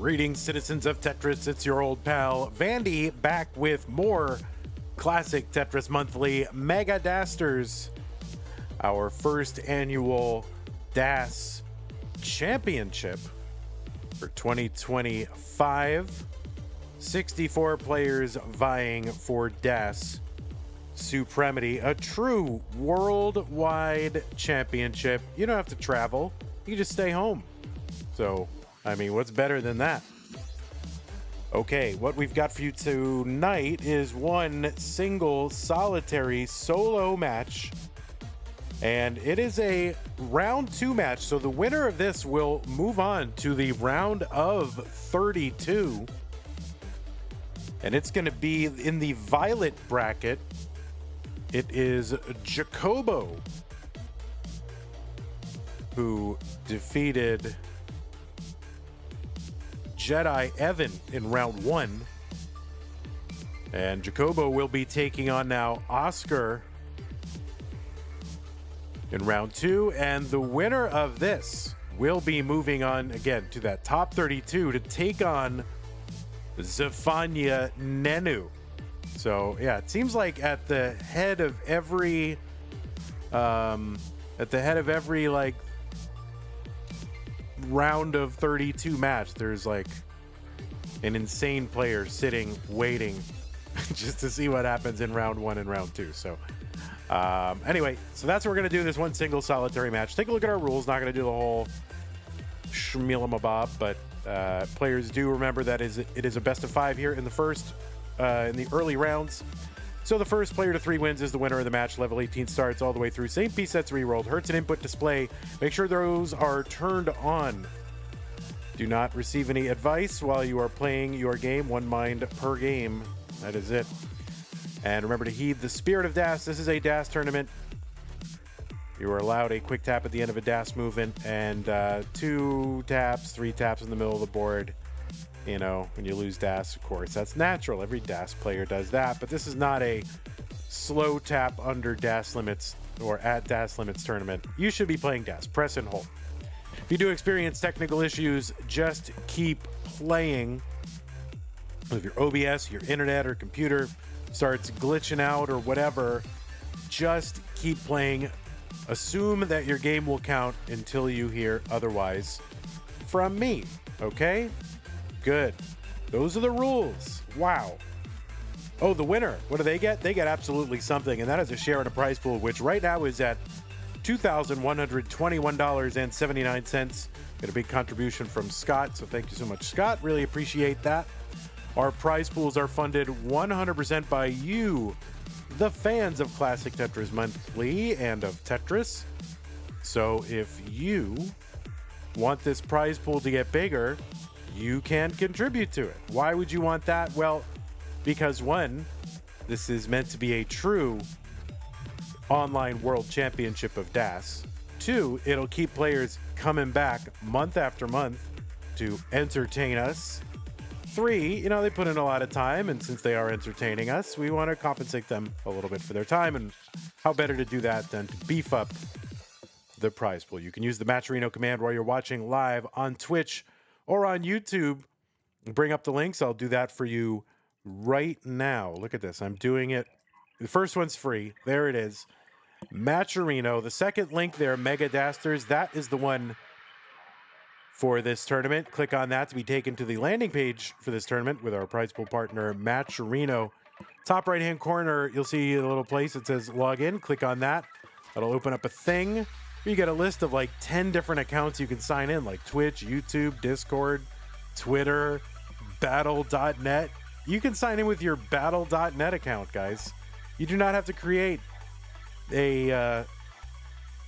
Greetings, citizens of Tetris. It's your old pal Vandy back with more classic Tetris Monthly Mega Dasters, our first annual DAS Championship for 2025. 64 players vying for DAS Supremacy, a true worldwide championship. You don't have to travel, you just stay home. So, I mean, what's better than that? Okay, what we've got for you tonight is one single solitary solo match. And it is a round 2 match. So the winner of this will move on to the round of 32. And it's going to be in the violet bracket. It is Jacobo who defeated Jedi Evan in round 1. And Jacobo will be taking on now Oscar in round 2. And the winner of this will be moving on again to that top 32 to take on Zafania Nenu. So yeah, it seems like at the head of every like round of 32 match, there's like an insane player sitting waiting just to see what happens in round 1 and round 2. So anyway, so that's what we're gonna do, this one single solitary match. Take a look at our rules. Not gonna do the whole shmeelamabob, but players do remember that it is a best of 5 here in the first in the early rounds. So the first player to 3 wins is the winner of the match. Level 18 starts all the way through. Same piece sets re-rolled. Hurts and input display. Make sure those are turned on. Do not receive any advice while you are playing your game. 1 mind per game. That is it. And remember to heed the spirit of DAS. This is a DAS tournament. You are allowed a quick tap at the end of a DAS movement and 2 taps, 3 taps in the middle of the board. You know, when you lose DAS, of course, that's natural. Every DAS player does that, but this is not a slow tap under DAS limits or at DAS limits tournament. You should be playing DAS. Press and hold. If you do experience technical issues, just keep playing. If your OBS, your internet, or computer starts glitching out or whatever, just keep playing. Assume that your game will count until you hear otherwise from me. Okay? Good. Those are the rules. Wow. Oh, the winner. What do they get? They get absolutely something, and that is a share in a prize pool, which right now is at $2,121.79. Get a big contribution from Scott, so thank you so much, Scott. Really appreciate that. Our prize pools are funded 100% by you, the fans of Classic Tetris Monthly and of Tetris. So if you want this prize pool to get bigger, you can contribute to it. Why would you want that? Well, because 1, this is meant to be a true online world championship of DAS. 2, it'll keep players coming back month after month to entertain us. 3, you know, they put in a lot of time, and since they are entertaining us, we want to compensate them a little bit for their time, and how better to do that than to beef up the prize pool. You can use the Matcherino command while you're watching live on Twitch or on YouTube. Bring up the links. I'll do that for you right now. Look at this. I'm doing it. The first one's free. There it is. Matcherino. The second link there, Mega Dasters, that is the one for this tournament. Click on that to be taken to the landing page for this tournament with our prize pool partner, Matcherino. Top right-hand corner, you'll see a little place that says log in. Click on that. That'll open up a thing. You get a list of like 10 different accounts you can sign in, like Twitch, YouTube, Discord, Twitter, battle.net. You can sign in with your battle.net account, guys. You do not have to create a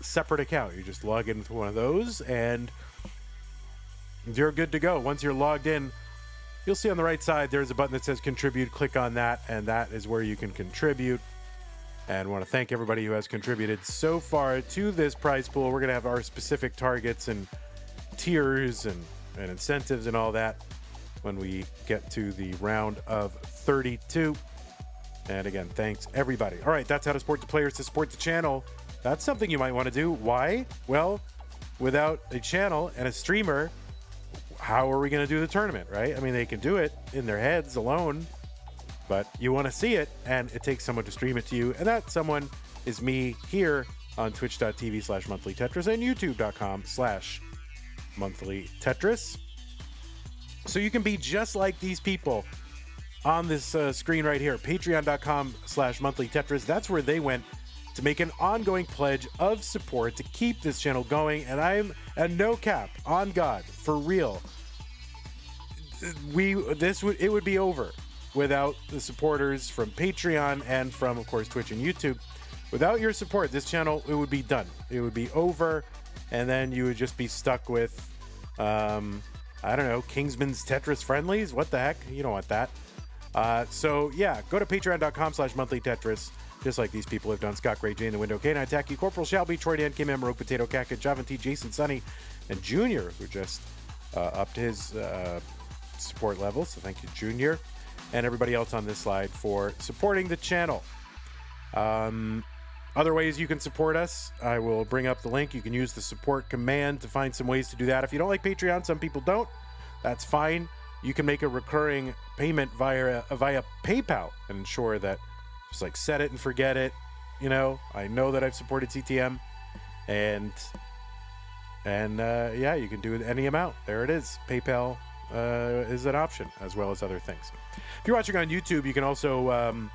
separate account. You just log in with one of those and you're good to go. Once you're logged in, you'll see on the right side there's a button that says contribute. Click on that, and that is where you can contribute. And I want to thank everybody who has contributed so far to this prize pool. We're going to have our specific targets and tiers and incentives and all that when we get to the round of 32. And again, thanks everybody. All right, that's how to support the players to support the channel. That's something you might want to do. Why? Well, without a channel and a streamer, how are we going to do the tournament, right? I mean, they can do it in their heads alone, but you want to see it, and it takes someone to stream it to you, and that someone is me here on twitch.tv/monthlytetris and youtube.com/monthlytetris. So you can be just like these people on this screen right here, patreon.com/monthlytetris. That's where they went to make an ongoing pledge of support to keep this channel going. And I'm at no cap, on God, for real. It would be over without the supporters from Patreon and from, of course, Twitch and YouTube. Without your support, this channel, it would be done. It would be over, and then you would just be stuck with, I don't know, Kingsman's Tetris friendlies? What the heck? You don't want that. So, yeah, go to patreon.com/monthlytetris, just like these people have done. Scott, Gray, Jane, The Window, K9, Tacky, Corporal, Shelby, Troy, Dan, Kim, M, Rogue, Potato, Kaka, Javan T, Jason, Sunny, and Junior, who just upped his support level. So thank you, Junior, and everybody else on this slide for supporting the channel. Other ways you can support us, I will bring up the link. You can use the support command to find some ways to do that. If you don't like Patreon, some people don't, that's fine. You can make a recurring payment via PayPal and ensure that just like set it and forget it. You know, I know that I've supported CTM, and yeah, you can do it any amount. There it is. PayPal is an option, as well as other things. If you're watching on YouTube, you can also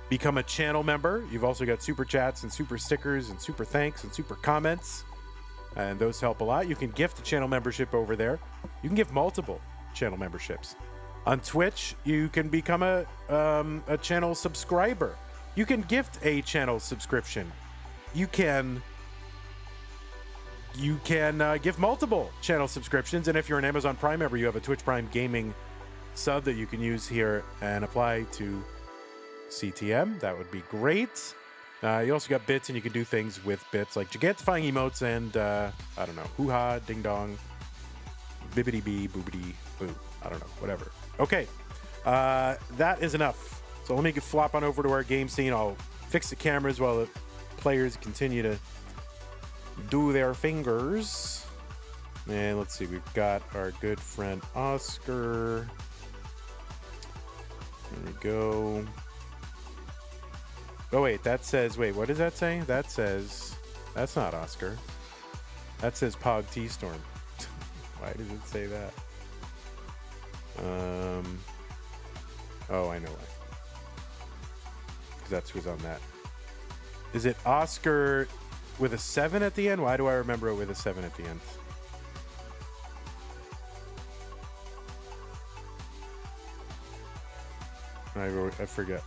become a channel member. You've also got super chats and super stickers and super thanks and super comments, and those help a lot. You can gift a channel membership over there. You can give multiple channel memberships. On Twitch, you can become a channel subscriber. You can gift a channel subscription. You can give multiple channel subscriptions, and if you're an Amazon Prime member, you have a Twitch Prime Gaming sub that you can use here and apply to CTM. That would be great. You also got bits, and you can do things with bits like gigantifying emotes and I don't know, hoo-ha, ding-dong, bibbity-bee, boobity-boo. I don't know, whatever. Okay, that is enough. So let me flop on over to our game scene. I'll fix the cameras while the players continue to do their fingers. And let's see, we've got our good friend Oscar. There we go. Oh, wait, that says, wait, what does that say? That says, that's not Oscar. That says Pog T-Storm. Why does it say that? Oh, I know why. Because that's who's on that. Is it Oscar with a 7 at the end? Why do I remember it with a 7 at the end? I forget.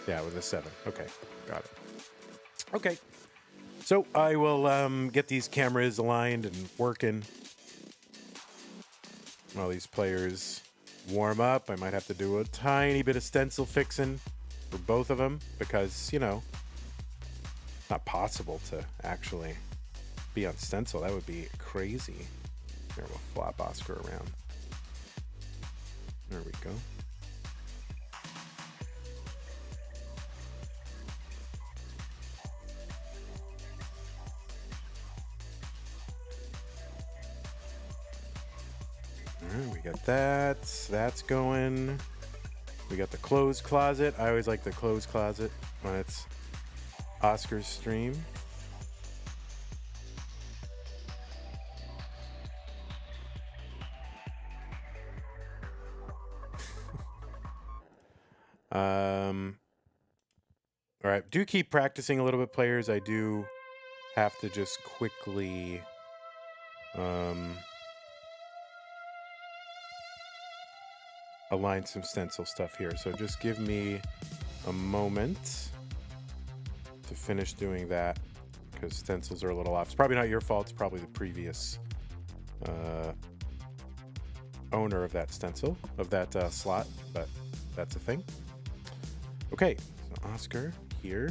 Yeah, with a 7. Okay, got it. Okay, so I will get these cameras aligned and working while these players warm up. I might have to do a tiny bit of stencil fixing for both of them because, you know, it's not possible to actually be on stencil. That would be crazy. Here, we'll flop Oscar around. There we go. We got that. That's going. We got the clothes closet. I always like the clothes closet when it's Oscar's stream. All right. Do keep practicing a little bit, players. I do have to just quickly align some stencil stuff here. So just give me a moment to finish doing that because stencils are a little off. It's probably not your fault. It's probably the previous owner of that stencil, of that slot, but that's a thing. Okay, so Oscar here.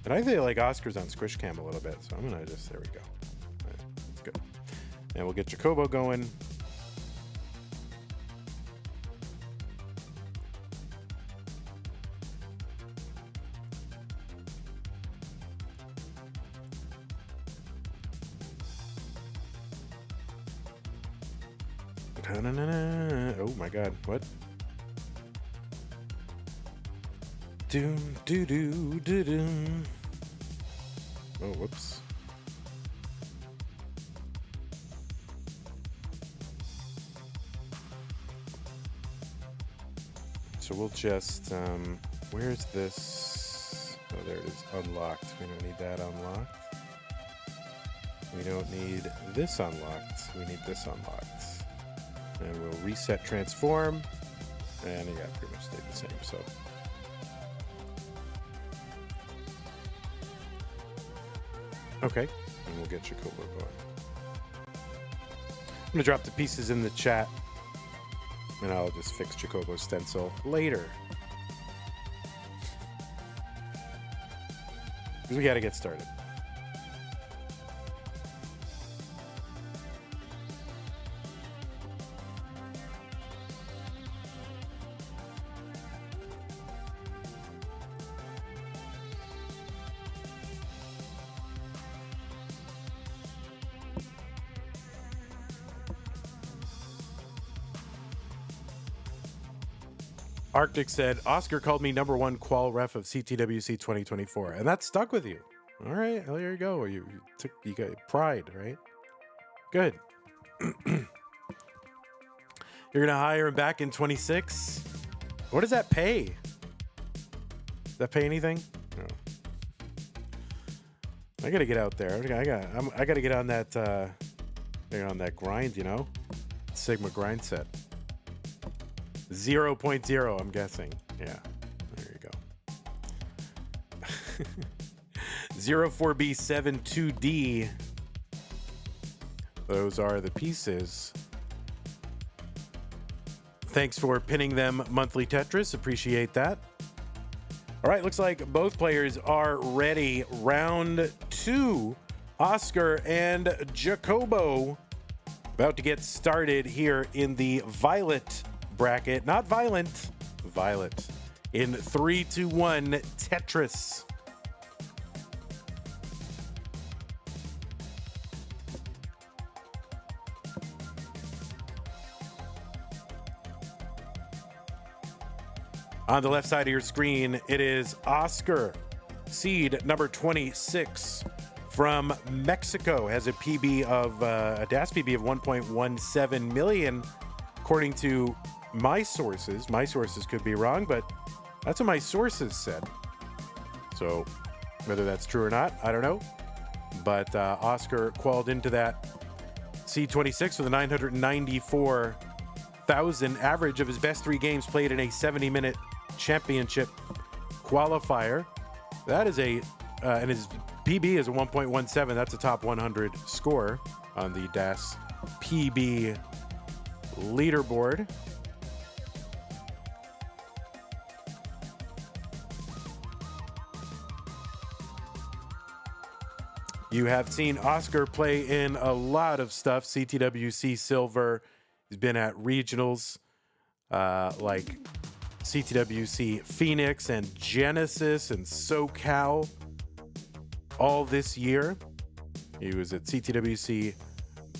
And I feel like Oscar's on Squish Cam a little bit, so I'm gonna just, there we go. All right, that's good. And we'll get Jacobo going. Oh my god, what? Doom, doo, doo, doo, doo. Oh, whoops. So we'll just, where's this? Oh, there it is, unlocked. We don't need that unlocked. We don't need this unlocked. We need this unlocked. And we'll reset transform. And yeah, pretty much stayed the same, so. Okay, and we'll get Jacobo going. I'm gonna drop the pieces in the chat, and I'll just fix Jacobo's stencil later. Because we gotta get started. Arctic said, Oscar called me #1 qual ref of CTWC 2024. And that stuck with you. All right, well, there you go. You got pride, right? Good. You're going to hire him back in 26? What does that pay? Does that pay anything? No. I got to get out there. I got to get on that grind, you know? Sigma grind set. 0.0, I'm guessing. Yeah, there you go. 04B72D. Those are the pieces. Thanks for pinning them, Monthly Tetris. Appreciate that. All right, looks like both players are ready. Round 2, Oscar and Jacobo. About to get started here in the Violet bracket. Not violent, Violet. In 3, 2, 1, Tetris. On the left side of your screen, it is Oscar, seed number 26 from Mexico. Has a PB of a DAS PB of 1.17 million, according to my sources. My sources could be wrong, but that's what my sources said. So whether that's true or not, I don't know. But Oscar qualified into that C26 with a 994,000 average of his best 3 games played in a 70-minute championship qualifier. That is and his PB is a 1.17. That's a top 100 score on the DAS PB leaderboard. You have seen Oscar play in a lot of stuff. CTWC Silver. He's been at regionals like CTWC Phoenix and Genesis and SoCal all this year. He was at CTWC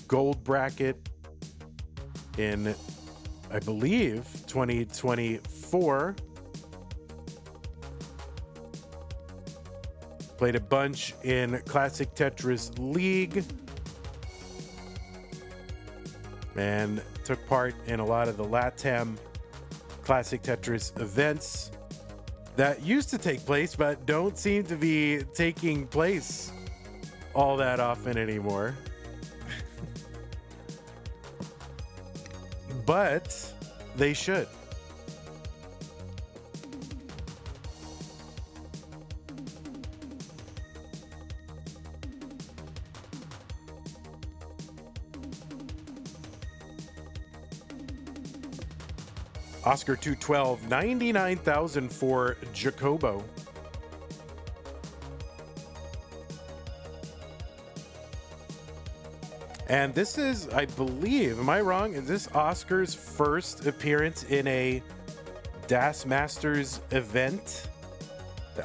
Gold Bracket in, I believe, 2024. Played a bunch in Classic Tetris League and took part in a lot of the LATAM Classic Tetris events that used to take place but don't seem to be taking place all that often anymore. But they should. Oscar 212, 99,000 for Jacobo. And this is, I believe, am I wrong? Is this Oscar's first appearance in a DAS Masters event?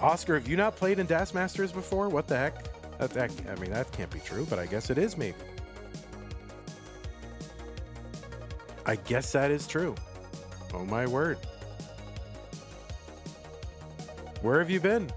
Oscar, have you not played in DAS Masters before? What the heck? I mean, that can't be true, but I guess it is maybe. I guess that is true. Oh my word. Where have you been?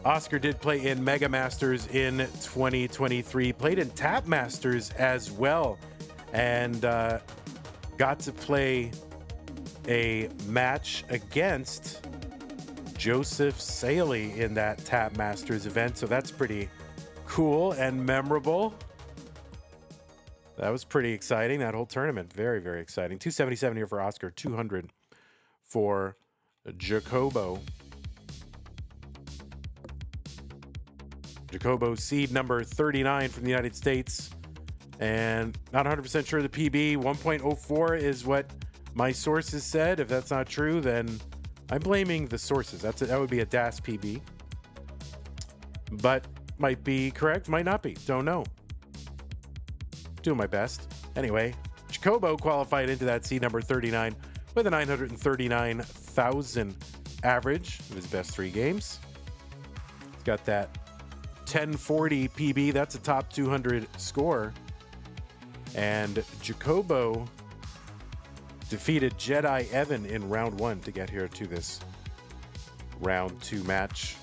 Oscar did play in Mega Masters in 2023, played in Tap Masters as well, and got to play a match against Joseph Saley in that Tap Masters event. So that's pretty cool and memorable. That was pretty exciting, that whole tournament. Very, very exciting. 277 here for Oscar, 200 for Jacobo. Jacobo, seed number 39 from the United States. And not 100% sure the PB. 1.04 is what my sources said. If that's not true, then I'm blaming the sources. That would be a DAS PB. But might be correct, might not be. Don't know. Doing my best. Anyway, Jacobo qualified into that seed number 39 with a 939,000 average of his best 3 games. He's got that 1040 PB. That's a top 200 score. And Jacobo defeated Jedi Evan in round 1 to get here to this round 2 match.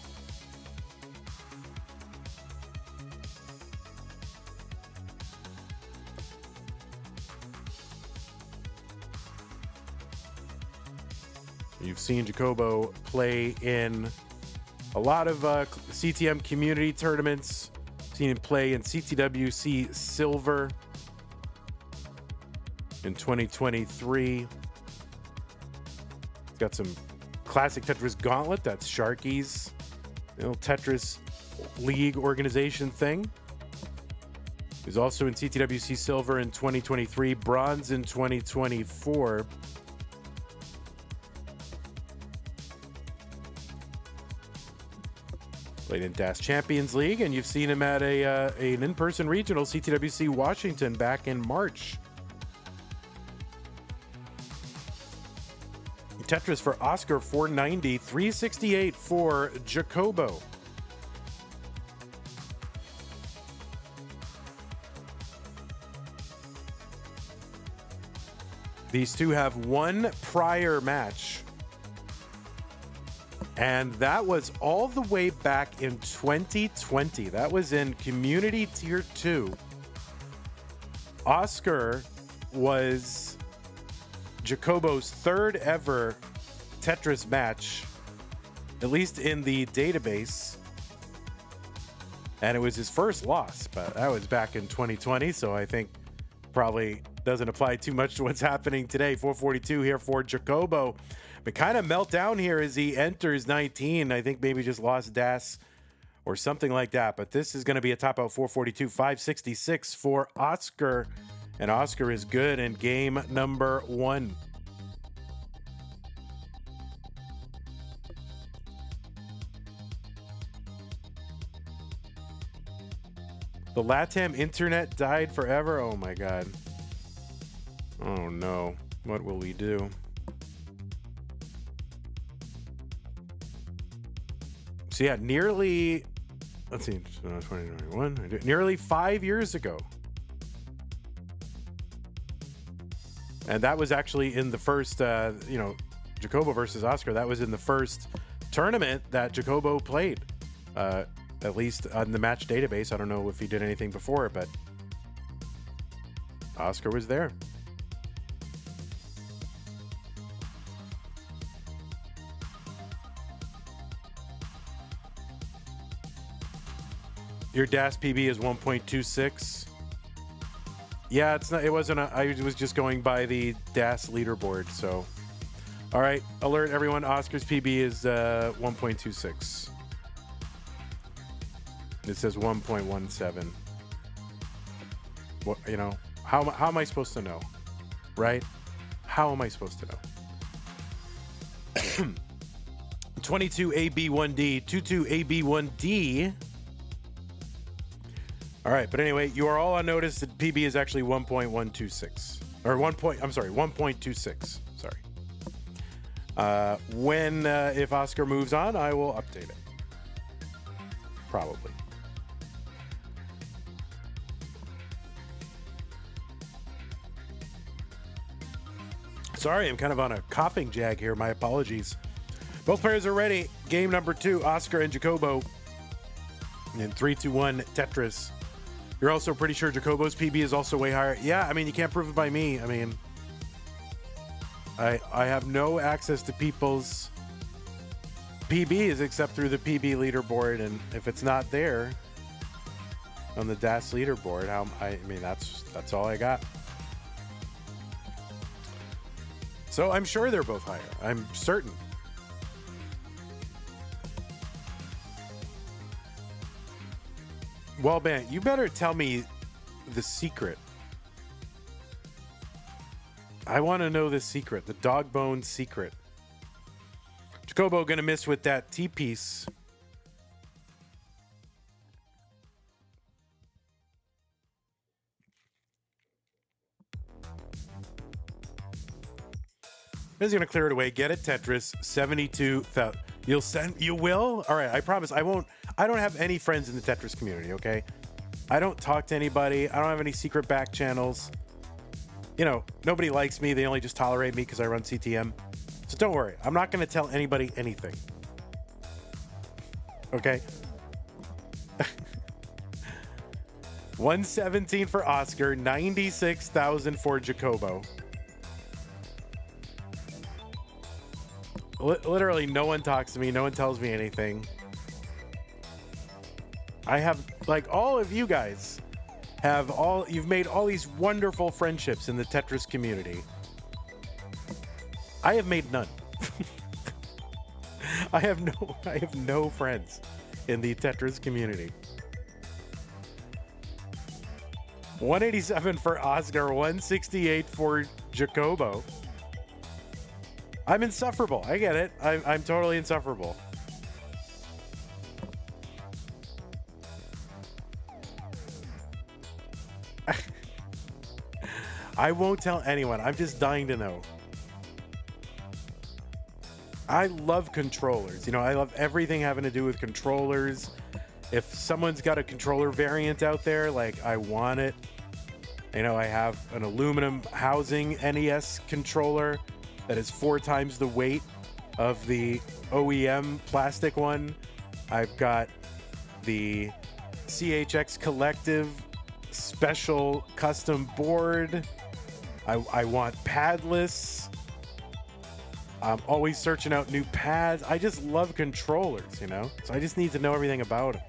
You've seen Jacobo play in a lot of CTM community tournaments. Seen him play in CTWC Silver in 2023. He's got some classic Tetris Gauntlet. That's Sharky's little Tetris League organization thing. He's also in CTWC Silver in 2023, Bronze in 2024. Played in DAS Champions League, and you've seen him at an in-person regional, CTWC Washington, back in March. Tetris for Oscar, 490, 368 for Jacobo. These two have one prior match, and that was all the way back in 2020. That was in Community Tier 2. Oscar was Jacobo's third ever Tetris match, at least in the database. And it was his first loss, but that was back in 2020, so I think probably doesn't apply too much to what's happening today. 442 here for Jacobo. But kind of melt down here as he enters 19. I think maybe just lost DAS or something like that. But this is going to be a top out 442, 566 for Oscar. And Oscar is good in game number 1. The LATAM internet died forever. Oh my God. Oh no. What will we do? So yeah, nearly, let's see, 2021, nearly 5 years ago. And that was actually in the first, Jacobo versus Oscar. That was in the first tournament that Jacobo played, at least on the match database. I don't know if he did anything before, but Oscar was there. Your DAS PB is 1.26. Yeah, it's not. It wasn't. I was just going by the DAS leaderboard. So, all right. Alert everyone. Oscar's PB is 1.26. It says 1.17. What, how am I supposed to know, right? How am I supposed to know? 22AB1D, 22AB1D. All right, but anyway, you are all on notice that PB is actually 1.126 or 1.26. Sorry. If Oscar moves on, I will update it. Probably. Sorry, I'm kind of on a coughing jag here. My apologies. Both players are ready. Game number 2, Oscar and Jacobo. In 3, 2, 1, Tetris. You're also pretty sure Jacobo's PB is also way higher. Yeah, I mean, you can't prove it by me. I mean, I have no access to people's PBs except through the PB leaderboard, and if it's not there on the DAS leaderboard, I mean, that's all I got. So I'm sure they're both higher. I'm certain. Wallband, you better tell me the secret. I want to know the secret, the dog bone secret. Jacobo gonna miss with that T-piece. He's gonna clear it away. Get it, Tetris. 72,000. You will? All right, I promise. I won't. I don't have any friends in the Tetris community, okay? I don't talk to anybody. I don't have any secret back channels. You know, nobody likes me. They only just tolerate me because I run CTM. So don't worry. I'm not going to tell anybody anything. Okay? 117 for Oscar, 96,000 for Jacobo. Literally, no one talks to me. No one tells me anything. I have, like, all of you guys you've made all these wonderful friendships in the Tetris community. I have made none. I have no friends in the Tetris community. 187 for Oscar, 168 for Jacobo. I'm insufferable. I get it. I'm totally insufferable. I won't tell anyone. I'm just dying to know. I love controllers. You know, I love everything having to do with controllers. If someone's got a controller variant out there, like, I want it. You know, I have an aluminum housing NES controller that is 4 times the weight of the OEM plastic one. I've got the CHX Collective special custom board. I want padless. I'm always searching out new pads. I just love controllers, you know? So I just need to know everything about them.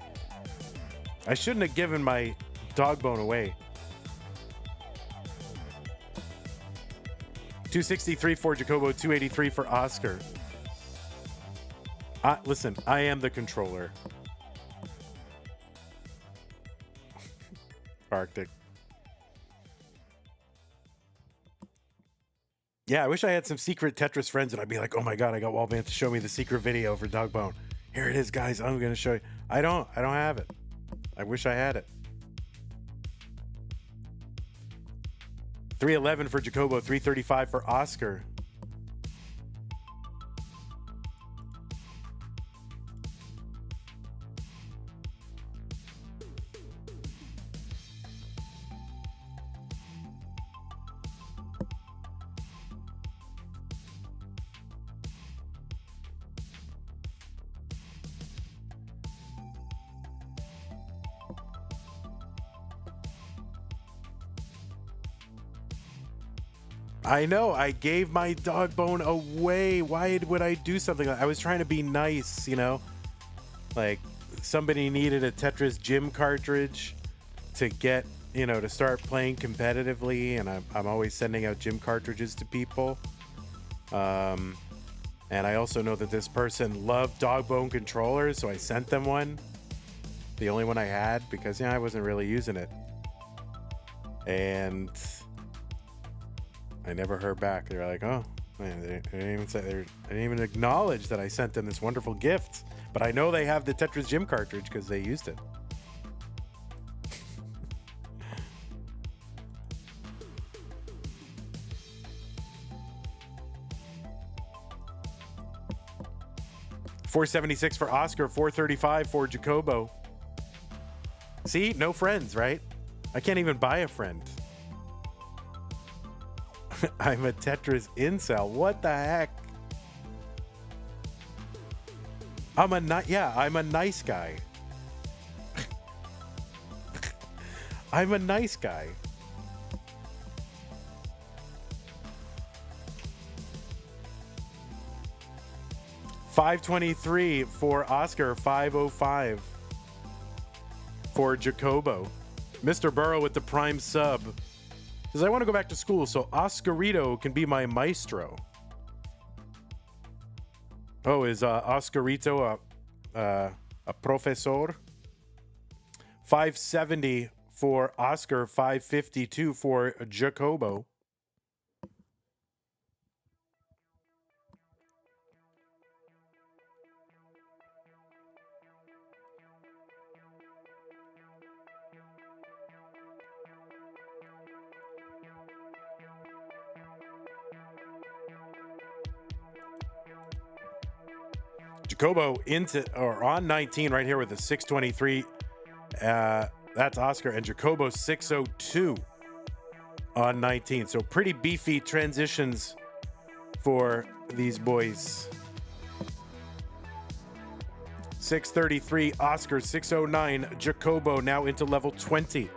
I shouldn't have given my dog bone away. 263 for Jacobo, 283 for Oscar. Listen, I am the controller. Arctic. Yeah, I wish I had some secret Tetris friends and I'd be like, oh my God, I got Wallband to show me the secret video for Dogbone. Here it is, guys. I'm going to show you. I don't have it. I wish I had it. 311 for Jacobo, 335 for Oscar. I know, I gave my dog bone away. Why would I do something like that? I was trying to be nice, you know? Like, somebody needed a Tetris gym cartridge to get, you know, to start playing competitively, and I'm always sending out gym cartridges to people. And I also know that this person loved dog bone controllers, so I sent them one. The only one I had, because, yeah, I wasn't really using it. And I never heard back. They're like, oh, man, they didn't even acknowledge that I sent them this wonderful gift. But I know they have the Tetris Gym cartridge because they used it. 476 for Oscar, 435 for Jacobo. See, no friends, right? I can't even buy a friend. I'm a Tetris incel. What the heck? I'm a nice guy. I'm a nice guy. $523 for Oscar, $505 for Jacobo. Mr. Burrow with the prime sub says, I want to go back to school so Oscarito can be my maestro. Oh, is Oscarito a professor? 570 for Oscar, 552 for Jacobo. Jacobo on 19 right here with a 623. That's Oscar, and Jacobo 602 on 19. So pretty beefy transitions for these boys. 633 Oscar, 609 Jacobo, now into level 20.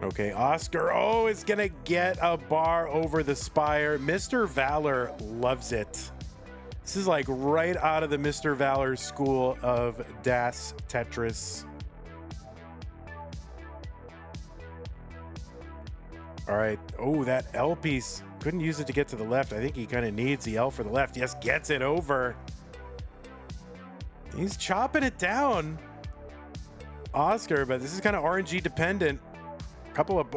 Okay, Oscar, is gonna get a bar over the spire. Mr. Valor loves it. This is like right out of the Mr. Valor school of Das Tetris. All right, that L piece. Couldn't use it to get to the left. I think he kind of needs the L for the left. Yes, gets it over. He's chopping it down, Oscar, but this is kind of RNG dependent. Couple of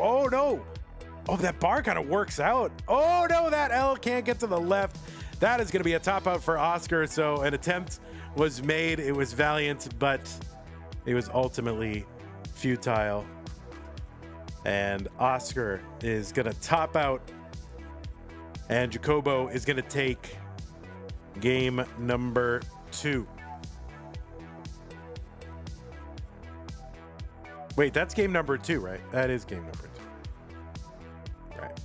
that bar kind of works out. That L can't get to the left. That is going to be a top out for Oscar. So an attempt was made. It was valiant, but it was ultimately futile. And Oscar is going to top out, and Jacobo is going to take game number 2. Wait, that's game number 2, right? That is game number 2. Right.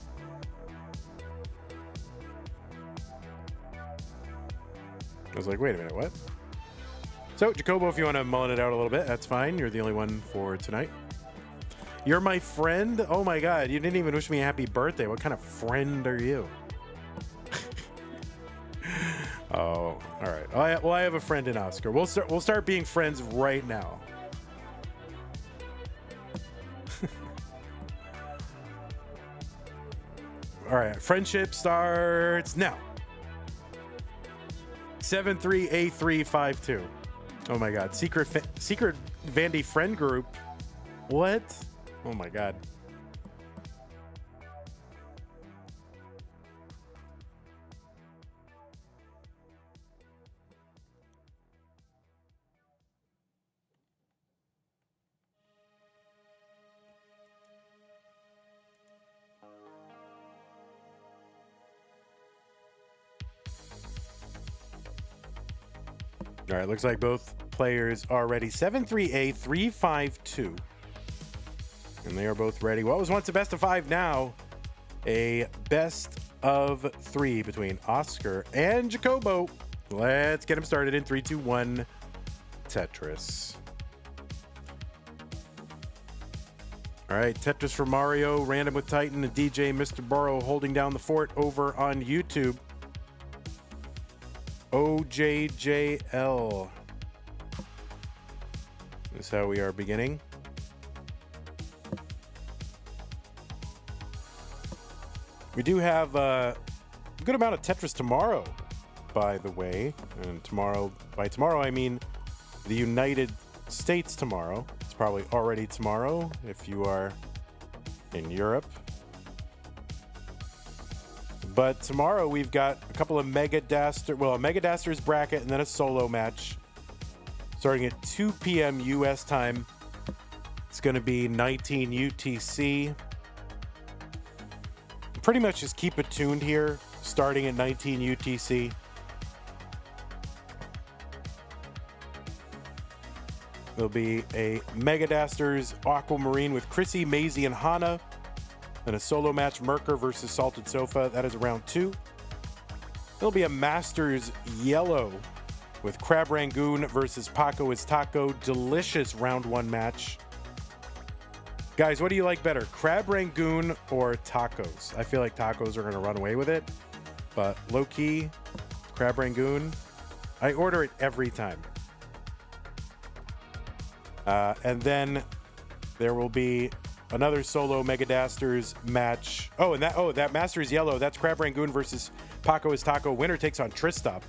I was like, wait a minute, what? So, Jacobo, if you want to mullen it out a little bit, that's fine. You're the only one for tonight. You're my friend? Oh my God, you didn't even wish me a happy birthday. What kind of friend are you? Oh, all right. Well, I have a friend in Oscar. We'll start being friends right now. All right, friendship starts now. 73A352. Oh my God, secret Vandy friend group. What? Oh my God. All right, looks like both players are ready. 73A352. And they are both ready. What was once a best of 5, now a best of 3 between Oscar and Jacobo. Let's get him started in 3, 2, 1. Tetris. All right, Tetris for Mario, Random with Titan, and DJ Mr. Burrow holding down the fort over on YouTube. OJJL is how we are beginning. We do have a good amount of Tetris tomorrow, by the way. And by tomorrow, I mean the United States tomorrow. It's probably already tomorrow if you are in Europe. But tomorrow we've got a couple of Mega Dasters, well, a Mega Dasters bracket and then a solo match starting at 2 p.m. U.S. time. It's going to be 19 UTC. Pretty much just keep it tuned here, starting at 19 UTC. There'll be a Mega Dasters Aquamarine with Chrissy, Maisie, and Hana. And a solo match, Merker versus Salted Sofa. That is around 2. There'll be a Masters Yellow with Crab Rangoon versus Paco is Taco. Delicious round 1 match. Guys, what do you like better, Crab Rangoon or tacos? I feel like tacos are going to run away with it. But low-key, Crab Rangoon, I order it every time. And then there will be another solo Mega Dasters match. Oh, and that Masters Yellow, that's Crab Rangoon versus Paco is Taco. Winner takes on Tristop.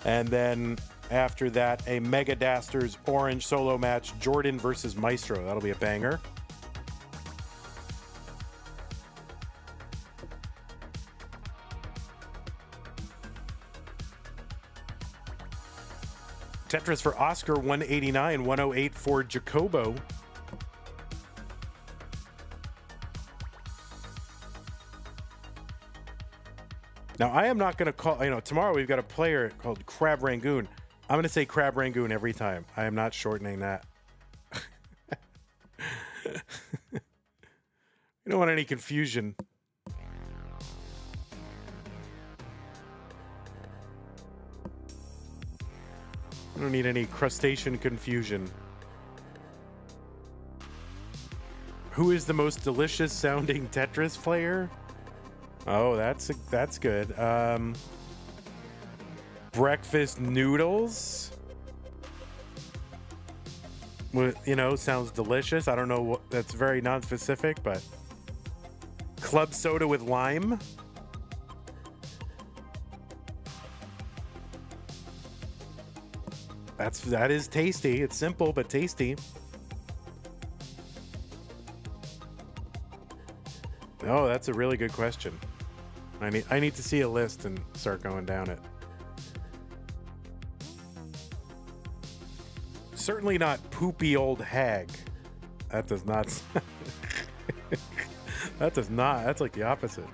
And then after that, a Mega Dasters Orange solo match, Jordan versus Maestro. That'll be a banger. Tetris for Oscar, 189, 108 for Jacobo. Now, I am not going to call, tomorrow we've got a player called Crab Rangoon. I'm going to say Crab Rangoon every time. I am not shortening that. You don't want any confusion. I don't need any crustacean confusion. Who is the most delicious sounding Tetris player? Oh, that's good. Breakfast noodles. Well, sounds delicious. I don't know what, that's very non-specific, but club soda with lime. That is tasty. It's simple but tasty. Oh, that's a really good question. I need to see a list and start going down it. Certainly not poopy old hag. That does not. That does not. That's like the opposite.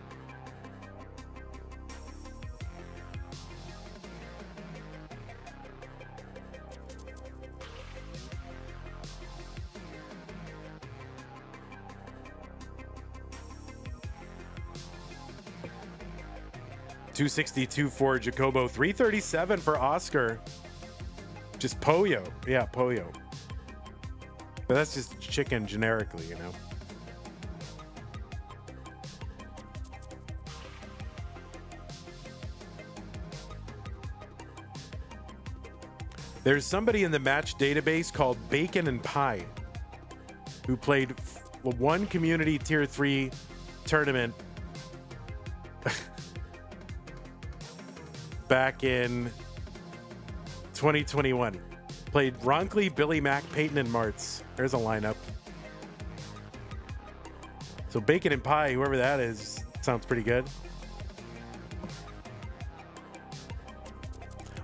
$262 for Jacobo, $337 for Oscar. Just Pollo. Yeah, Pollo. But that's just chicken generically, There's somebody in the match database called Bacon and Pie who played one community tier 3 tournament back in 2021. Played Ronkley, Billy Mack, Peyton, and Martz. There's a lineup. So Bacon and Pie, whoever that is, sounds pretty good.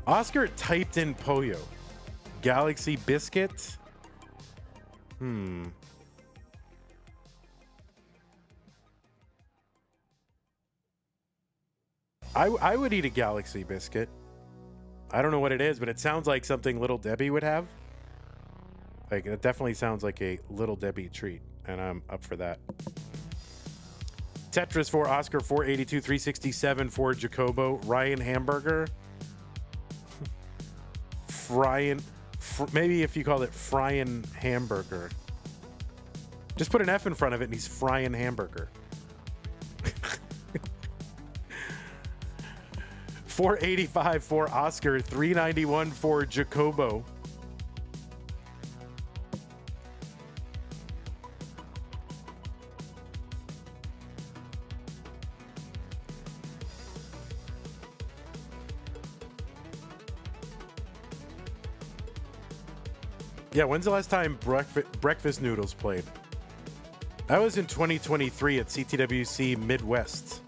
Oscar typed in Pollo. Galaxy Biscuit. I would eat a Galaxy Biscuit. I don't know what it is, but it sounds like something Little Debbie would have. Like, it definitely sounds like a Little Debbie treat, and I'm up for that. Tetris for Oscar, 482, 367 for Jacobo. Ryan Hamburger. Maybe if you call it Fryin' Hamburger. Just put an F in front of it and he's Fryin' Hamburger. 485 for Oscar, 391 for Jacobo. Yeah, when's the last time breakfast noodles played? That was in 2023 at CTWC Midwest.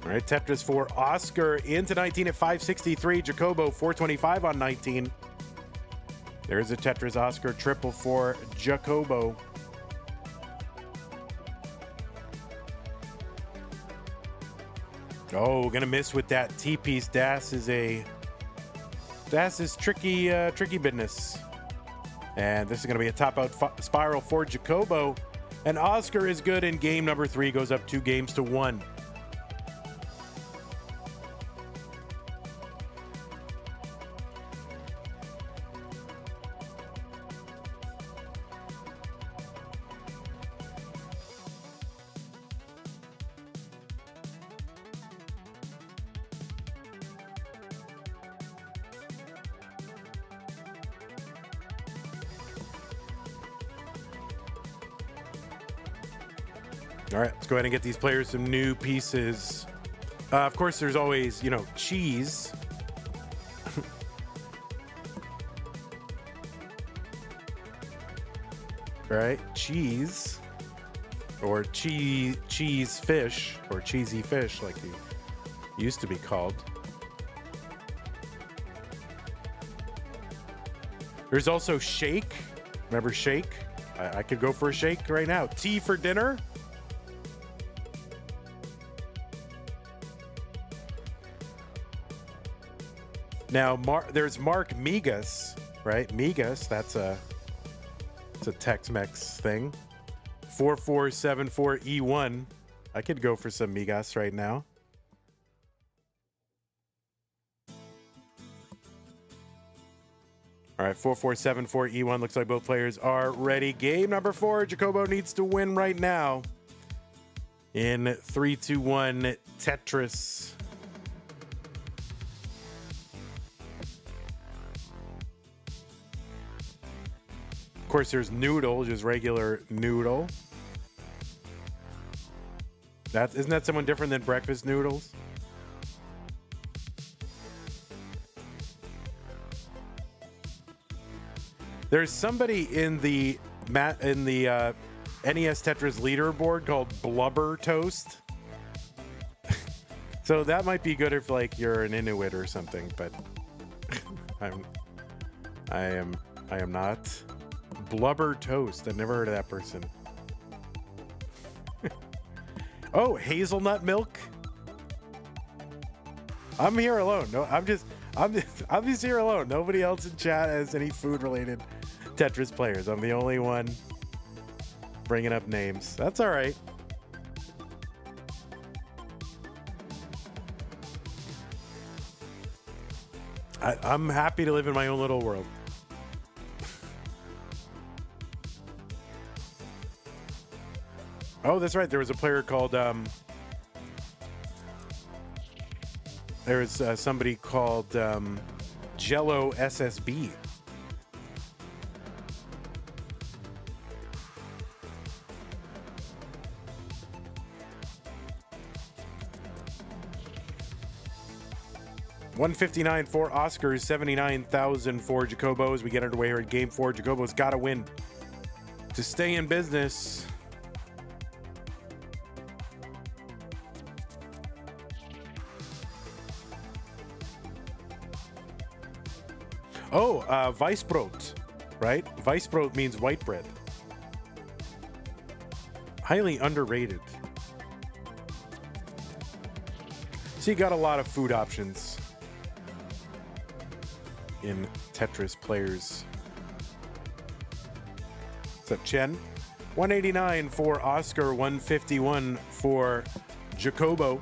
All right, Tetris for Oscar into 19 at 563. Jacobo 425 on 19. There's a Tetris Oscar triple for Jacobo. Oh, gonna miss with that T-piece. Das is tricky business. And this is gonna be a top out spiral for Jacobo. And Oscar is good in game number 3, goes up 2 games to 1. All right, let's go ahead and get these players some new pieces. Of course, there's always, cheese. Right? Cheese. Or cheese fish. Or cheesy fish, like he used to be called. There's also shake. Remember shake? I could go for a shake right now. Tea for dinner. Now, there's Mark Migas, right? Migas, it's a Tex-Mex thing. 4474E1. I could go for some Migas right now. All right, 4474E1. Looks like both players are ready. Game number 4. Jacobo needs to win right now. In 3, 2, 1, Tetris. Of course, there's noodle, just regular noodle. Isn't that someone different than breakfast noodles? There's somebody in the NES Tetris leaderboard called Blubber Toast. So that might be good if you're an Inuit or something, but I am not. Blubber Toast. I've never heard of that person. Oh, hazelnut milk. I'm here alone. No, I'm just here alone. Nobody else in chat has any food-related Tetris players. I'm the only one bringing up names. That's all right. I'm happy to live in my own little world. Oh, that's right. There was a player called there was somebody called Jello SSB. $159 for Oscars, $79,000 for Jacobo. As we get underway here in Game 4, Jacobo's got to win to stay in business. Oh, Weissbrot, right? Weissbrot means white bread. Highly underrated. So you got a lot of food options in Tetris players. What's up, Chen? 189 for Oscar, 151 for Jacobo.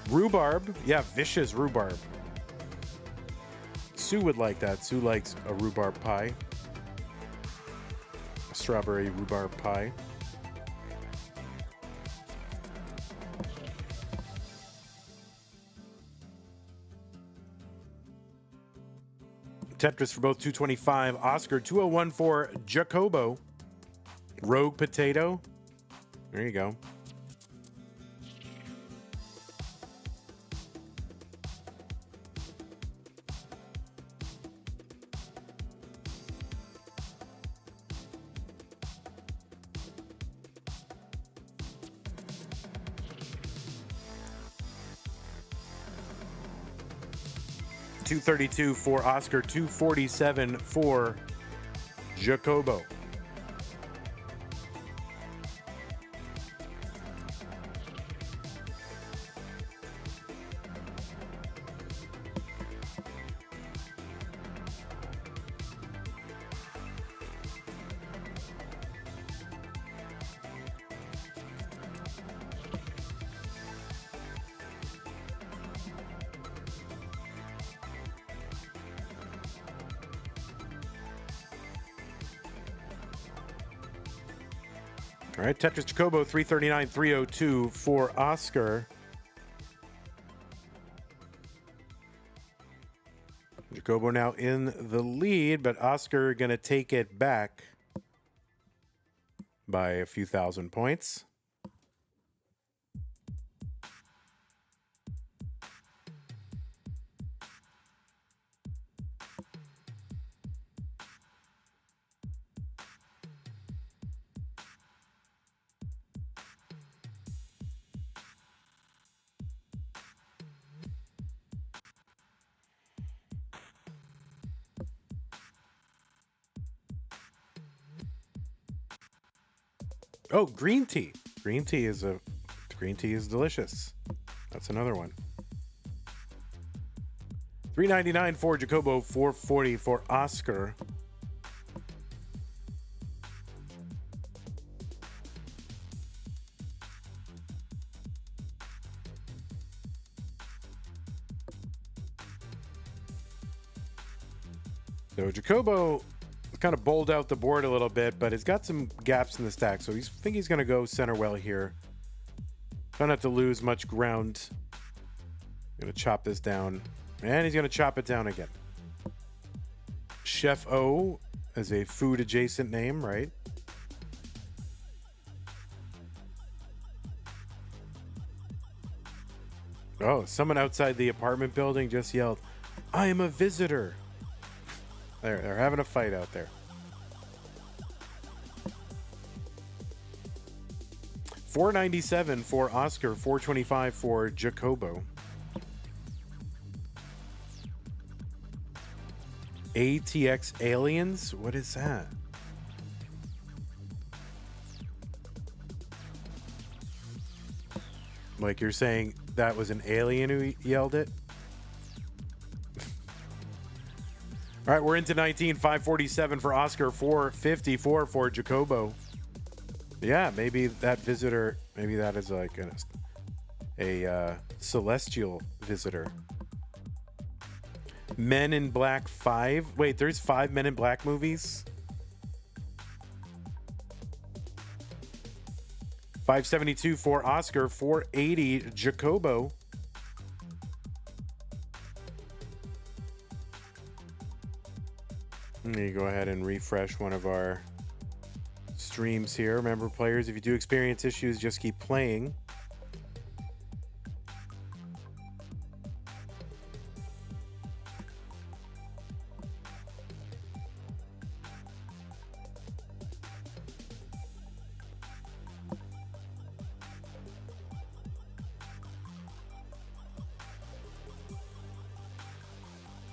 Rhubarb, yeah, vicious rhubarb. Sue would like that. Sue likes a rhubarb pie. A strawberry rhubarb pie. Tetris for both 225. Oscar, 201 for Jacobo. Rogue potato. There you go. 232 for Oscar, 247 for Jacobo. All right, Tetris Jacobo, 339, 302 for Oscar. Jacobo now in the lead, but Oscar going to take it back by a few thousand points. Oh, green tea. Green tea is delicious. That's another one. 399 for Jacobo, 440 for Oscar. So Jacobo kind of bowled out the board a little bit, but it's got some gaps in the stack. So I think he's going to go center well here. Try not to lose much ground. Going to chop this down. And he's going to chop it down again. Chef O is a food adjacent name, right? Oh, someone outside the apartment building just yelled, "I am a visitor." They're having a fight out there. 497 for Oscar, 425 for Jacobo. ATX Aliens? What is that? Like you're saying that was an alien who yelled it? All right, we're into 19. 547 for Oscar, 454 for Jacobo. Yeah, maybe that visitor, maybe that is like a celestial visitor. Men in Black 5. Wait, there's 5 Men in Black movies? 572 for Oscar, 480 Jacobo. Let me go ahead and refresh one of our streams here. Remember, players, if you do experience issues, just keep playing.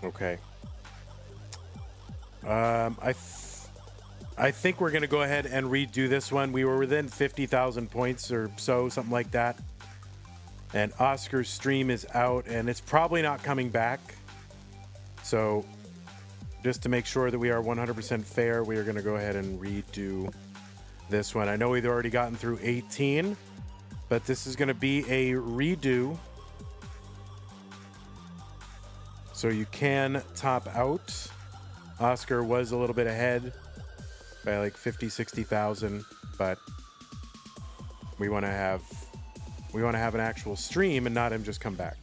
Okay. I think we're going to go ahead and redo this one. We were within 50,000 points or so, something like that. And Oscar's stream is out, and it's probably not coming back. So just to make sure that we are 100% fair, we are going to go ahead and redo this one. I know we've already gotten through 18, but this is going to be a redo. So you can top out. Oscar was a little bit ahead by like 50, 60,000, but we want to have an actual stream and not him just come back.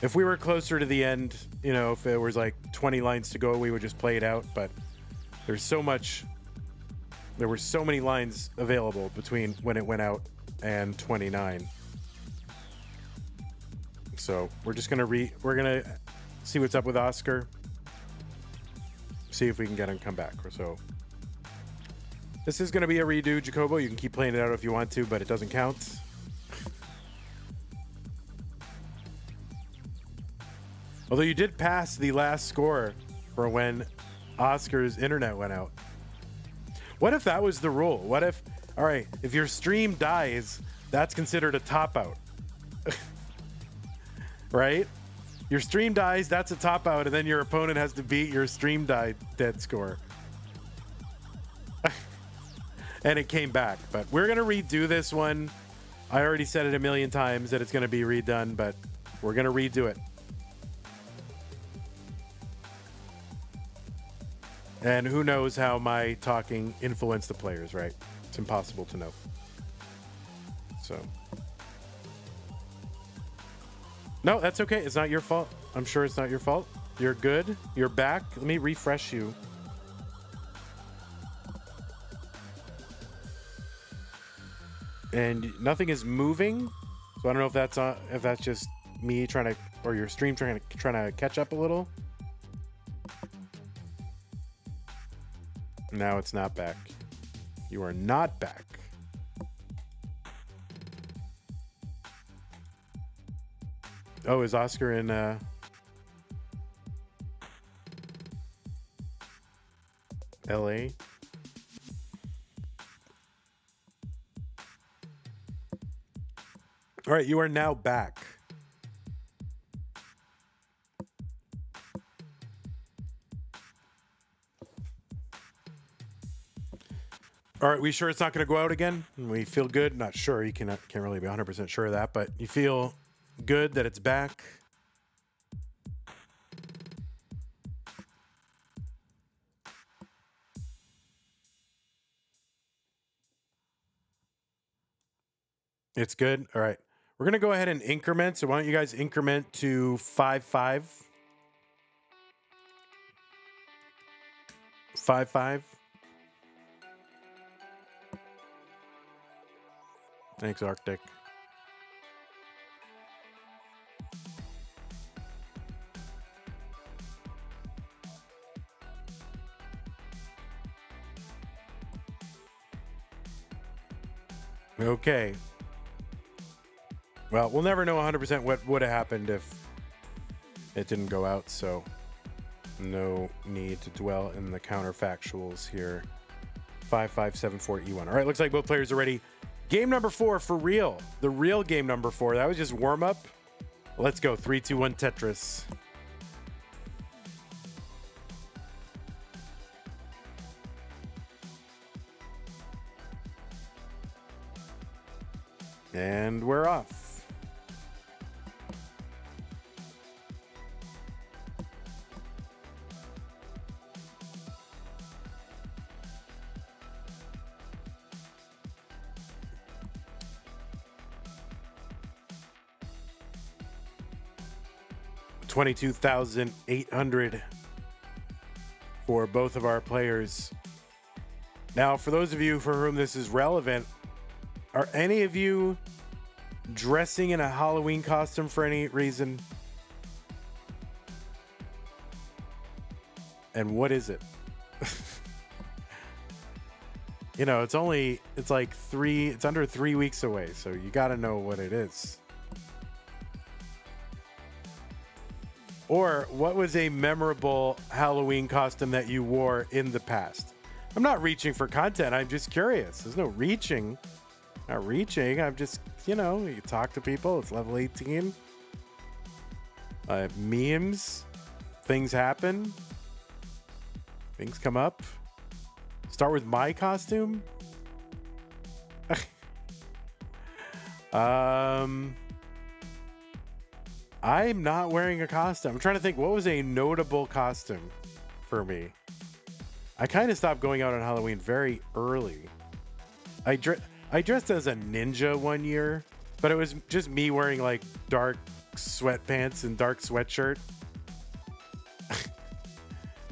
If we were closer to the end, you know, if it was like 20 lines to go, we would just play it out, but there were so many lines available between when it went out and 29. So we're just gonna we're gonna see what's up with Oscar. See if we can get him come back. So this is gonna be a redo, Jacobo. You can keep playing it out if you want to, but it doesn't count. Although you did pass the last score for when Oscar's internet went out. What if that was the rule? What if, all right, if your stream dies, that's considered a top out. Right? Your stream dies, that's a top out, and then your opponent has to beat your stream dead score. And it came back. But we're going to redo this one. I already said it a million times that it's going to be redone, but we're going to redo it. And who knows how my talking influenced the players, right? It's impossible to know. So. No, that's okay. It's not your fault. I'm sure it's not your fault. You're good. You're back. Let me refresh you. And nothing is moving. So I don't know if that's just me trying to, or your stream trying to catch up a little. Now it's not back. You are not back. Oh, is Oscar in LA? All right, you are now back. All right, we sure it's not going to go out again? We feel good? Not sure. You can't really be 100% sure of that, but you feel good that it's back? It's good? All right. We're going to go ahead and increment. So why don't you guys increment to 5-5? 5-5. Thanks, Arctic. Okay. Well, we'll never know 100% what would have happened if it didn't go out, so no need to dwell in the counterfactuals here. 5574E1. All right, looks like both players are ready. Game number 4 for real. The real game number 4. That was just warm up. Let's go. 3, 2, 1 Tetris. And we're off. $22,800 for both of our players. Now, for those of you for whom this is relevant, are any of you dressing in a Halloween costume for any reason? And what is it? You know, it's under 3 weeks away, so you got to know what it is. Or what was a memorable Halloween costume that you wore in the past? I'm not reaching for content. I'm just curious. There's no reaching. Not reaching. I'm just, you talk to people. It's level 18. Memes. Things happen. Things come up. Start with my costume. I'm not wearing a costume. I'm trying to think, what was a notable costume for me? I kind of stopped going out on Halloween very early. I dressed as a ninja one year, but it was just me wearing like dark sweatpants and dark sweatshirt.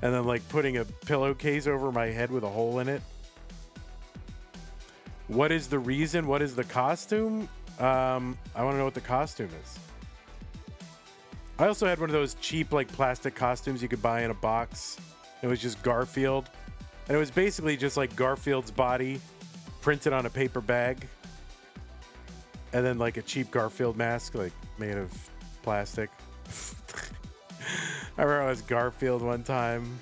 And then like putting a pillowcase over my head with a hole in it. What is the reason? What is the costume? I want to know what the costume is. I also had one of those cheap like plastic costumes you could buy in a box. It was just Garfield. And it was basically just like Garfield's body printed on a paper bag. And then like a cheap Garfield mask like made of plastic. I remember I was Garfield one time.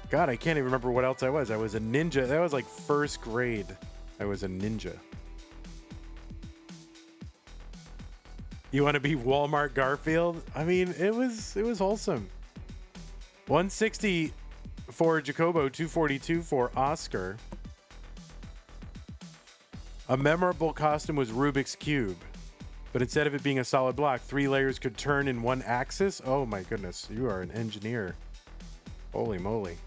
God, I can't even remember what else I was. I was a ninja. That was like first grade. I was a ninja. You want to be Walmart Garfield? I mean, it was wholesome. 160 for Jacobo, 242 for Oscar. A memorable costume was Rubik's Cube, but instead of it being a solid block, 3 layers could turn in one axis. Oh my goodness, you are an engineer. Holy moly.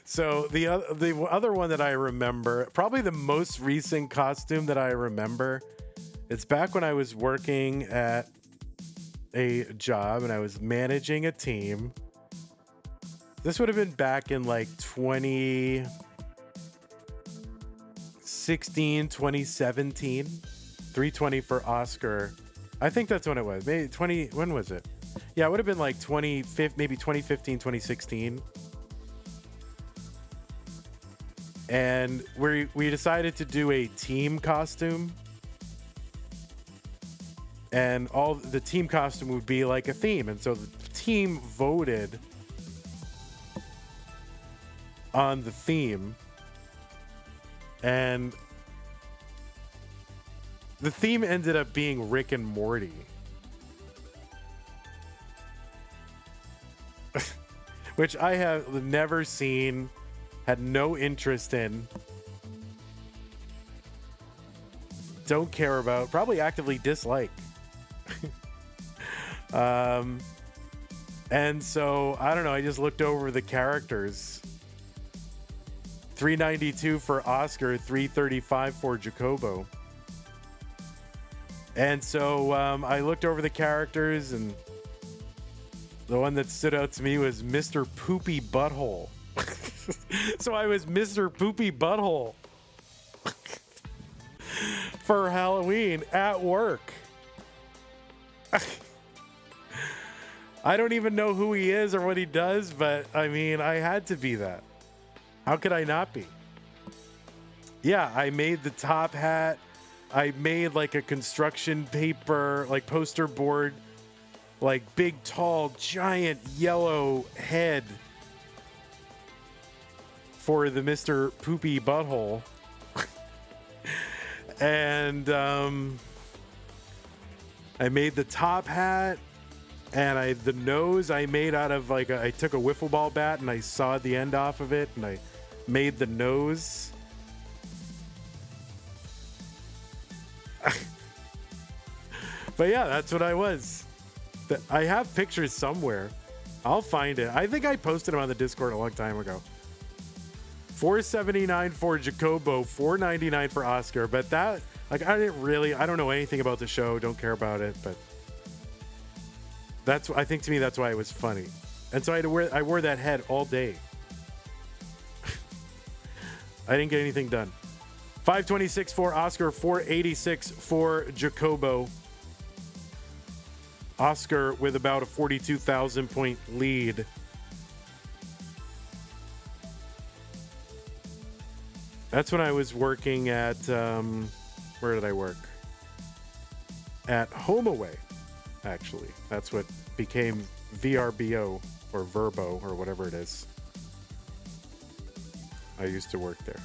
So the other one that I remember, probably the most recent costume that I remember, it's back when I was working at a job and I was managing a team. This would have been back in like 2016, 2017. 320 for Oscar. I think that's when it was. Maybe 20. When was it? Yeah, it would have been like maybe 2015, 2016. And we decided to do a team costume. And all the team costume would be like a theme. And so the team voted on the theme. And the theme ended up being Rick and Morty. Which I have never seen, had no interest in, don't care about, probably actively dislike. And so, I don't know, I just looked over the characters. 392 for Oscar, 335 for Jacobo. And so I looked over the characters, and the one that stood out to me was Mr. Poopy Butthole. So I was Mr. Poopy Butthole for Halloween at work. I don't even know who he is or what he does, but I mean, I had to be that. How could I not be? Yeah, I made the top hat. I made like a construction paper, like poster board, like big, tall, giant yellow head for the Mr. Poopy Butthole. And I made the top hat, and the nose I made out of like I took a wiffle ball bat and I sawed the end off of it, and I made the nose. But yeah, that's what I was. I have pictures somewhere. I'll find it. I think I posted them on the Discord a long time ago. 479 for Jacobo, 499 for Oscar. But that, like, I don't know anything about the show, don't care about it, but I think to me that's why it was funny. And so I wore that head all day. I didn't get anything done. 526 for Oscar, 486 for Jacobo. Oscar with about a 42,000 point lead. That's when I was working at, where did I work? At HomeAway, actually. That's what became VRBO or Verbo or whatever it is. I used to work there.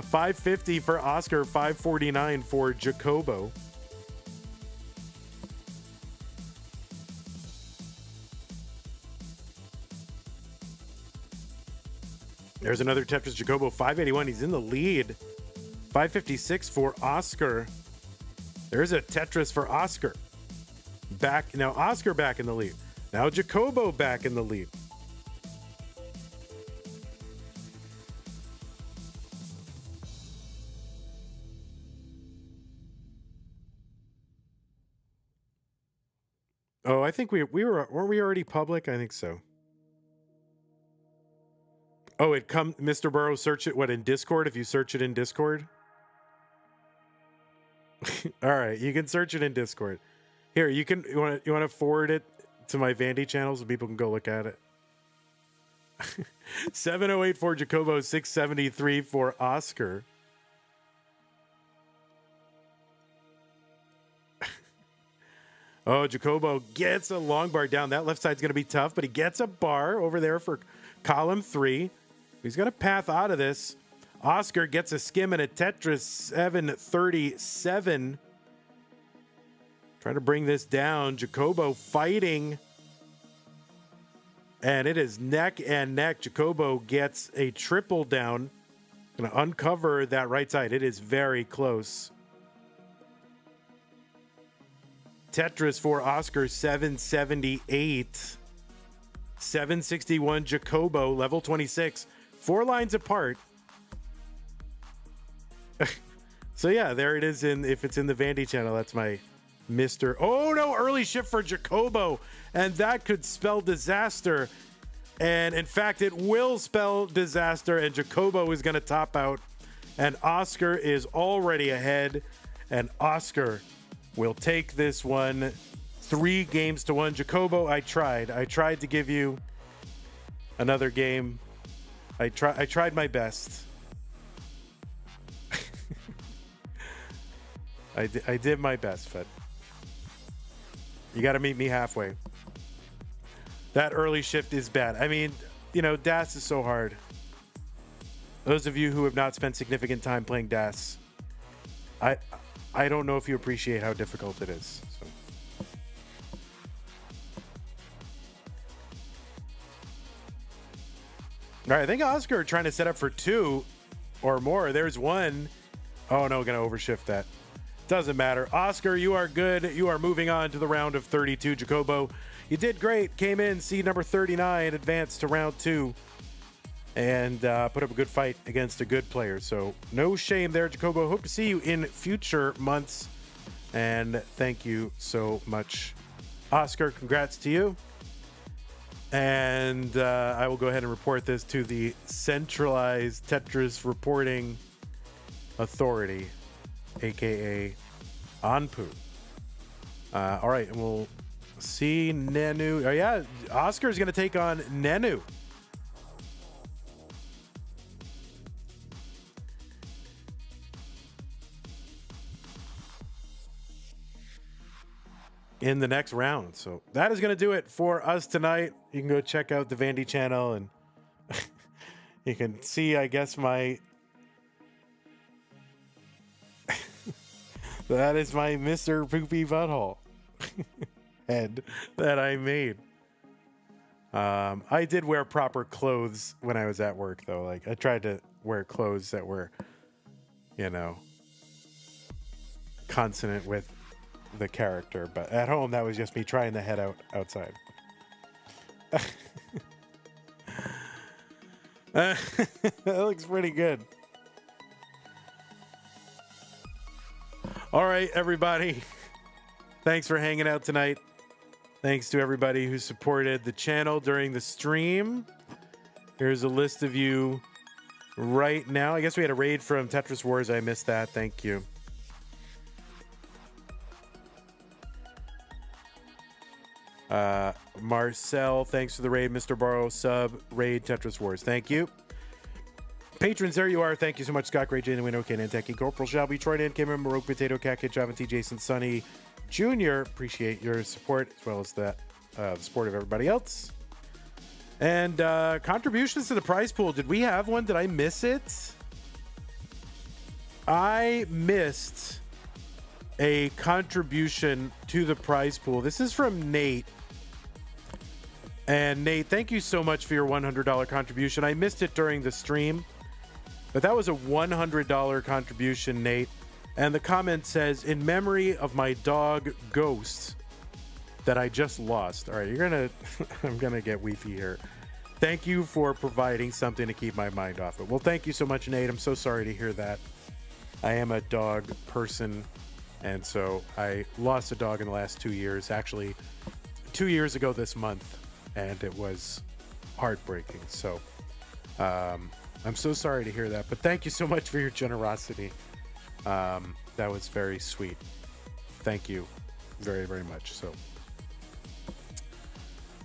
550 for Oscar, 549 for Jacobo. There's another Tetris Jacobo, 581. He's in the lead. 556 for Oscar. There's a Tetris for Oscar. Now Oscar back in the lead. Now Jacobo back in the lead. Oh, I think weren't we already public? I think so. Oh, Mr. Burrow, search it, in Discord? If you search it in Discord? All right, you can search it in Discord. Here, you want to forward it to my Vandy channel so people can go look at it. 708 for Jacobo, 673 for Oscar. Oh, Jacobo gets a long bar down. That left side's going to be tough, but he gets a bar over there for column 3. He's got a path out of this. Oscar gets a skim and a Tetris 737. Trying to bring this down. Jacobo fighting. And it is neck and neck. Jacobo gets a triple down. Going to uncover that right side. It is very close. Tetris for Oscar, 778. 761 Jacobo, level 26. 4 lines apart. So yeah, there it is. If it's in the Vandy channel, that's my Mr. Oh no, early shift for Jacobo. And that could spell disaster. And in fact, it will spell disaster. And Jacobo is going to top out. And Oscar is already ahead. And Oscar will take this one 3-1. Jacobo, I tried to give you another game. I tried my best. I did my best, Fed. You got to meet me halfway. That early shift is bad. I mean, you know, DAS is so hard. Those of you who have not spent significant time playing DAS, I don't know if you appreciate how difficult it is. So. All right, I think Oscar trying to set up for 2 or more. There's 1. Oh no, gonna overshift that. Doesn't matter. Oscar, you are good. You are moving on to the round of 32. Jacobo, you did great. Came in seed number 39, advanced to round 2, and put up a good fight against a good player. So no shame there, Jacobo. Hope to see you in future months. And thank you so much, Oscar. Congrats to you. And I will go ahead and report this to the Centralized Tetris Reporting Authority, aka Anpu. All right, and we'll see Nenu. Oh yeah, Oscar's going to take on Nenu. In the next round. So that is going to do it for us tonight. You can go check out the Vandy channel and you can see, I guess, my that is my Mr. Poopy Butthole head that I made. I did wear proper clothes when I was at work, though. Like, I tried to wear clothes that were, you know, consonant with the character, but at home that was just me trying to head outside. That looks pretty good. All right, everybody, thanks for hanging out tonight. Thanks to everybody who supported the channel during the stream. Here's a list of you right now. I guess we had a raid from Tetris Wars. I missed that. Thank you. Marcel, thanks for the raid. Mr. Barrow, sub, raid, Tetris Wars. Thank you. Patrons, there you are. Thank you so much, Scott, Great, Jane, Winnow, Ken, and Techie, Corporal Shelby, Troy, Dan, Cameron, Maroke, Potato, Cat, Kid, Java, T, Jason, Sonny, Jr. Appreciate your support, as well as the support of everybody else. And contributions to the prize pool. Did we have one? Did I miss it? I missed a contribution to the prize pool. This is from Nate. And Nate, thank you so much for your $100 contribution. I missed it during the stream, but that was a $100 contribution, Nate. And the comment says, in memory of my dog Ghost that I just lost. All right, I'm gonna get weepy here. Thank you for providing something to keep my mind off it. Well, thank you so much, Nate. I'm so sorry to hear that. I am a dog person, and so I lost a dog in the last 2 years. Actually, 2 years ago this month. And it was heartbreaking. So I'm so sorry to hear that. But thank you so much for your generosity. That was very sweet. Thank you very, very much. So,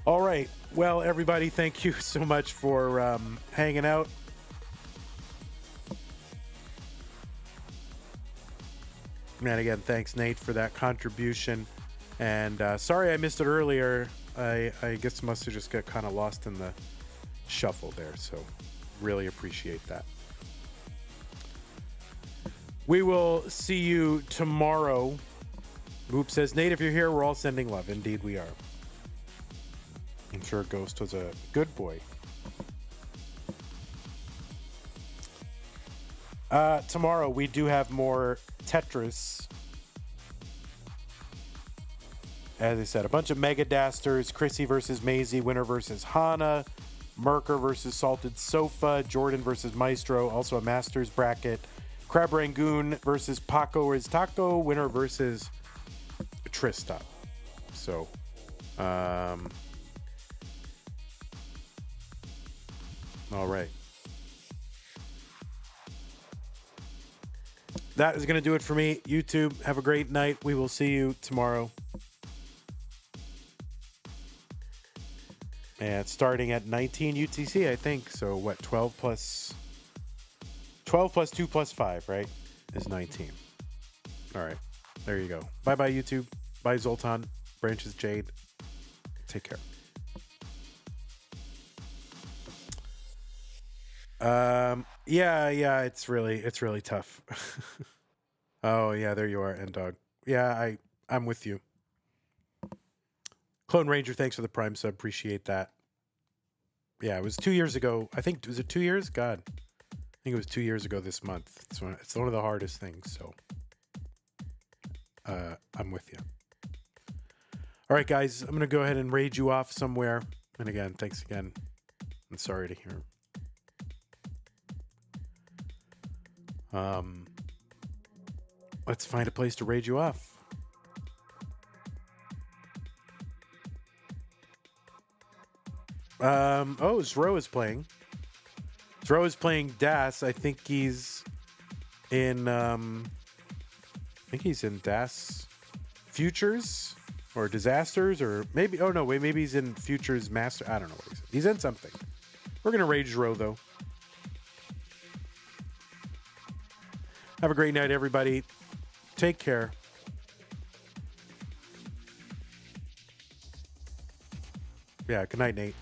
all right. Well, everybody, thank you so much for hanging out. And again, thanks, Nate, for that contribution. And sorry I missed it earlier. I guess must have just got kind of lost in the shuffle there. So really appreciate that. We will see you tomorrow. Goop says, Nate, if you're here, we're all sending love. Indeed, we are. I'm sure Ghost was a good boy. Tomorrow, we do have more Tetris. As I said, a bunch of Mega Dasters, Chrissy versus Maisie, Winner versus Hana, Merker versus Salted Sofa, Jordan versus Maestro, also a Masters bracket, Crab Rangoon versus Paco is Taco, Winner versus Trista. So, all right. That is going to do it for me. YouTube, have a great night. We will see you tomorrow. And starting at 19 UTC, I think. So what, 12 plus 2 plus 5, right? Is 19. All right. There you go. Bye-bye, YouTube. Bye, Zoltan. Branches Jade. Take care. Yeah, it's really tough. Oh, yeah, there you are, N-Dog. Yeah, I'm with you. Clone Ranger, thanks for the Prime sub. Appreciate that. Yeah, it was 2 years ago. I think, was it 2 years? God. I think it was 2 years ago this month. It's one of the hardest things, so I'm with you. All right, guys, I'm going to go ahead and raid you off somewhere. And again, thanks again. I'm sorry to hear. Let's find a place to raid you off. Zro is playing. Zro is playing Das. I think he's in Das Futures or Disasters or maybe maybe he's in Futures Master. I don't know what he's in. He's in something. We're gonna raid Zro though. Have a great night, everybody. Take care. Yeah, good night, Nate.